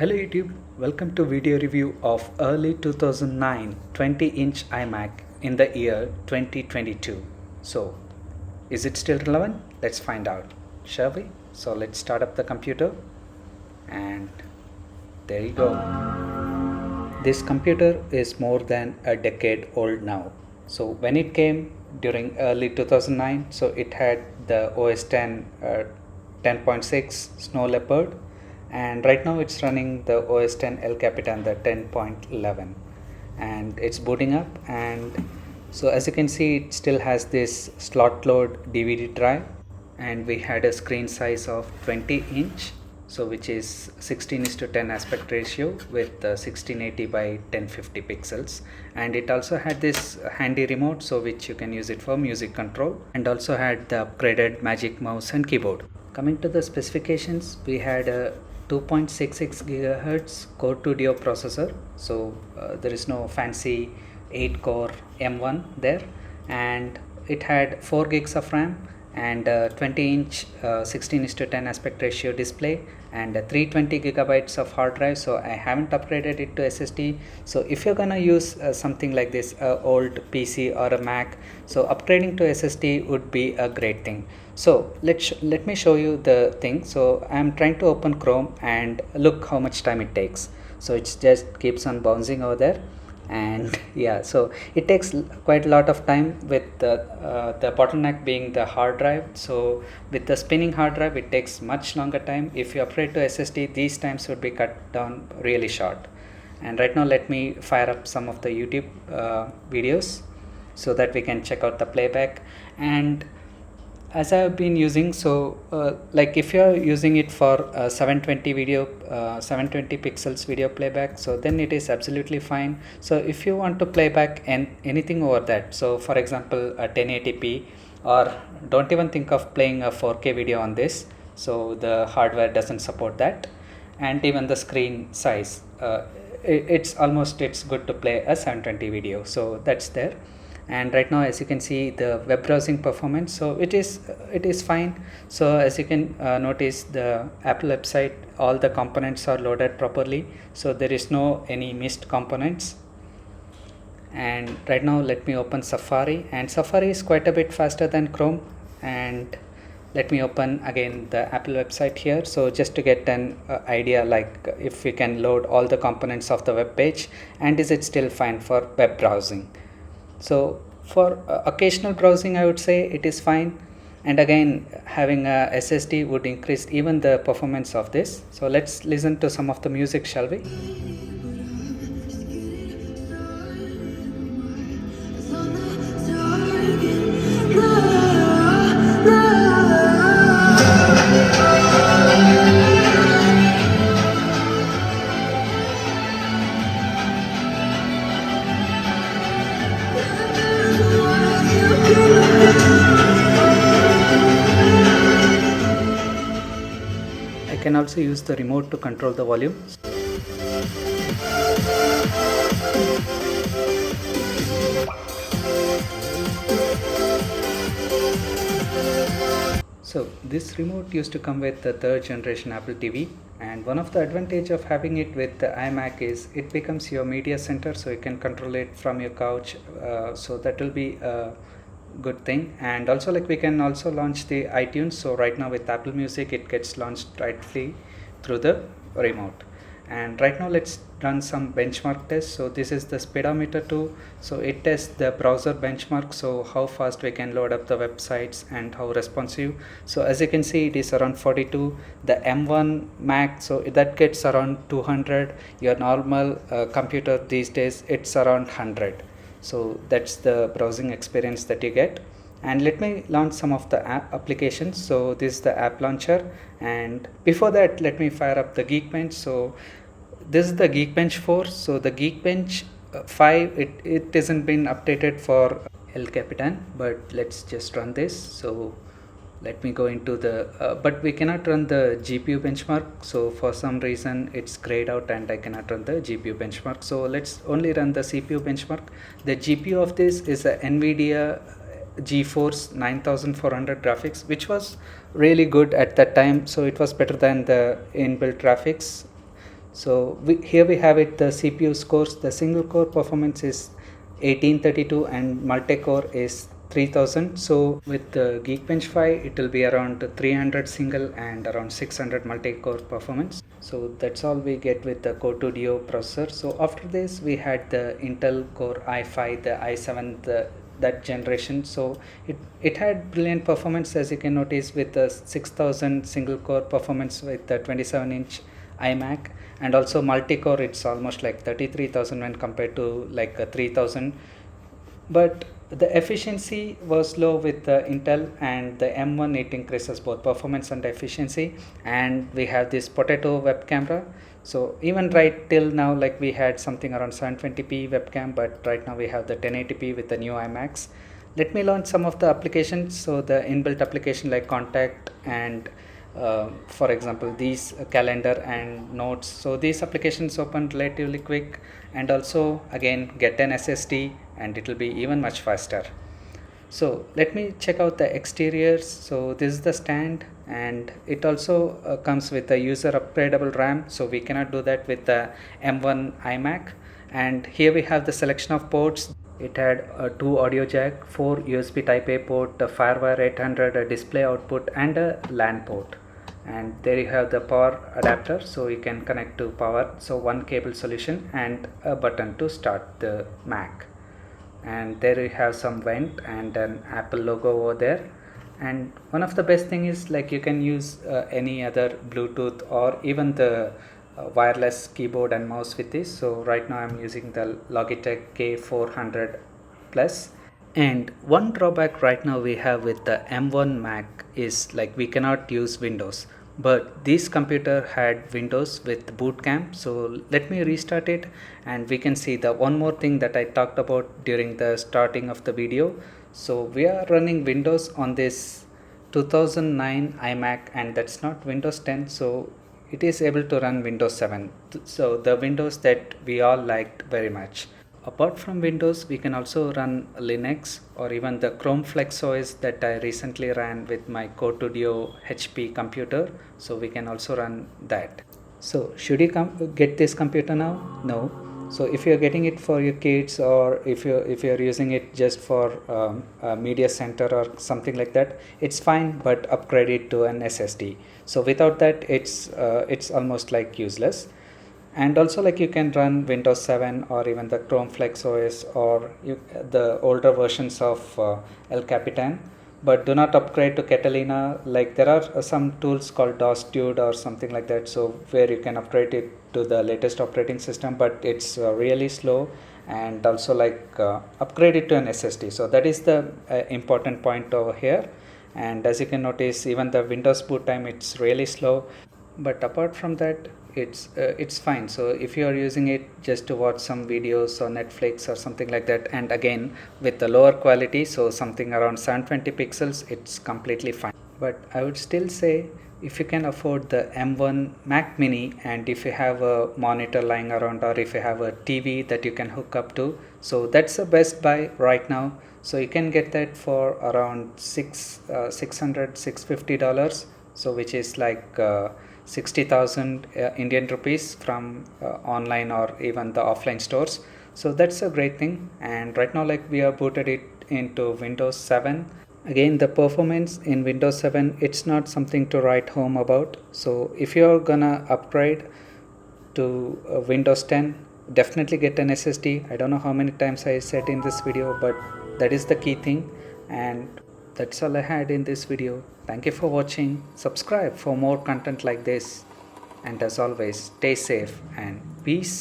Hello YouTube, welcome to video review of early 2009 20-inch iMac in the year 2022. So, is it still relevant? Let's find out, shall we? So let's start up the computer and there you go. This computer is more than a decade old now. So when it came during early 2009, so it had the OS 10 10.6 Snow Leopard, and right now it's running the OS 10 El Capitan, the 10.11, and it's booting up. And so as you can see, it still has this slot load DVD drive, and we had a screen size of 20-inch, so which is 16:10 aspect ratio with 1680 by 1050 pixels. And it also had this handy remote, so which you can use it for music control, and also had the upgraded magic mouse and keyboard. Coming to the specifications, we had a 2.66 GHz Core2Duo processor, so there is no fancy 8 core M1 there, and it had 4 gigs of RAM and 20-inch 16:10 aspect ratio display and 320 gigabytes of hard drive. So I haven't upgraded it to SSD. So if you're gonna use something like this old PC or a Mac, so upgrading to SSD would be a great thing. So let me show you the thing. So I'm trying to open Chrome and look how much time it takes. So it just keeps on bouncing over there, and yeah, so it takes quite a lot of time with the bottleneck being the hard drive. So with the spinning hard drive, it takes much longer time. If you upgrade to SSD, these times would be cut down really short. And right now let me fire up some of the YouTube videos so that we can check out the playback. And as I have been using, so like if you are using it for 720 video 720 pixels video playback, so then it is absolutely fine. So if you want to play back anything over that, so for example a 1080p, or don't even think of playing a 4K video on this, so the hardware doesn't support that. And even the screen size, it's good to play a 720 video, so that's there. And right now, as you can see, the web browsing performance, so it is fine. So as you can notice, the Apple website, all the components are loaded properly, so there is no any missed components. And right now let me open Safari, and Safari is quite a bit faster than Chrome. And let me open again the Apple website here, so just to get an idea, like if we can load all the components of the web page, and is it still fine for web browsing. So for occasional browsing, I would say it is fine. And again, having a SSD would increase even the performance of this. So let's listen to some of the music, shall we? I can also use the remote to control the volume. So this remote used to come with the 3rd generation Apple TV, and one of the advantage of having it with the iMac is it becomes your media center, so you can control it from your couch. So that will be a good thing. And also, like, we can also launch the iTunes. So right now with Apple Music, it gets launched directly through the remote. And right now let's run some benchmark tests. So this is the Speedometer 2. So it tests the browser benchmark, so how fast we can load up the websites and how responsive. So as you can see, it is around 42. The M1 Mac, so that gets around 200. Your normal computer these days, it's around 100. So that's the browsing experience that you get. And let me launch some of the app applications. So this is the app launcher, and before that let me fire up the Geekbench. So this is the Geekbench 4. So the Geekbench 5, it hasn't been updated for El Capitan, but let's just run this. So let me go into the but we cannot run the GPU benchmark. So for some reason it's grayed out and I cannot run the GPU benchmark. So let's only run the CPU benchmark. The GPU of this is a NVIDIA GeForce 9400 graphics, which was really good at that time. So it was better than the inbuilt graphics. Here we have it, the CPU scores. The single core performance is 1832 and multi-core is 3000. So with the Geekbench 5 it will be around 300 single and around 600 multi-core performance. So that's all we get with the Core2Duo processor. So after this we had the Intel Core i5, the i7, that generation. So it had brilliant performance, as you can notice, with the 6000 single core performance with the 27-inch iMac, and also multi-core it's almost like 33,000 when compared to like 3000. But the efficiency was low with the Intel, and the M1 it increases both performance and efficiency. And we have this potato web camera. So even right till now, like we had something around 720p webcam, but right now we have the 1080p with the new iMacs. Let me launch some of the applications. So the inbuilt application like contact and for example these calendar and notes, so these applications open relatively quick, and also again get an SSD and it will be even much faster. So let me check out the exteriors. So this is the stand, and it also comes with a user upgradable RAM, so we cannot do that with the M1 iMac. And here we have the selection of ports. It had a 2 audio jack, 4 USB type A port, a Firewire 800, a display output and a LAN port. And there you have the power adapter, so you can connect to power. So one cable solution and a button to start the Mac. And there you have some vent and an Apple logo over there. And one of the best thing is like you can use any other Bluetooth or even the wireless keyboard and mouse with this. So right now I'm using the Logitech K400 Plus. And one drawback right now we have with the M1 Mac is like we cannot use Windows, but this computer had Windows with boot camp. So let me restart it and we can see the one more thing that I talked about during the starting of the video. So we are running Windows on this 2009 iMac, and that's not Windows 10, so it is able to run Windows 7. So the Windows that we all liked very much. Apart from Windows, we can also run Linux or even the Chrome Flex OS that I recently ran with my Core2Duo HP computer. So we can also run that. So should you get this computer now? No. So if you're getting it for your kids, or if you're using it just for a media center or something like that, it's fine, but upgrade it to an SSD. So without that, it's almost like useless. And also like you can run Windows 7 or even the Chrome Flex OS or the older versions of El Capitan, but do not upgrade to Catalina. Like there are some tools called DOS Dude or something like that, so where you can upgrade it to the latest operating system, but it's really slow. And also like upgrade it to an SSD. So that is the important point over here. And as you can notice, even the Windows boot time, it's really slow. But apart from that, it's fine. So if you are using it just to watch some videos or Netflix or something like that, and again with the lower quality, so something around 720 pixels, it's completely fine. But I would still say, if you can afford the M1 Mac Mini, and if you have a monitor lying around, or if you have a TV that you can hook up to, so that's the best buy right now. So you can get that for around $650, so which is like 60,000 Indian rupees from online or even the offline stores. So that's a great thing. And right now like we have booted it into Windows 7. Again, the performance in Windows 7, it's not something to write home about. So if you're gonna upgrade to Windows 10, definitely get an SSD. I don't know how many times I said in this video, but that is the key thing. And that's all I had in this video. Thank you for watching. Subscribe for more content like this. And as always, stay safe and peace.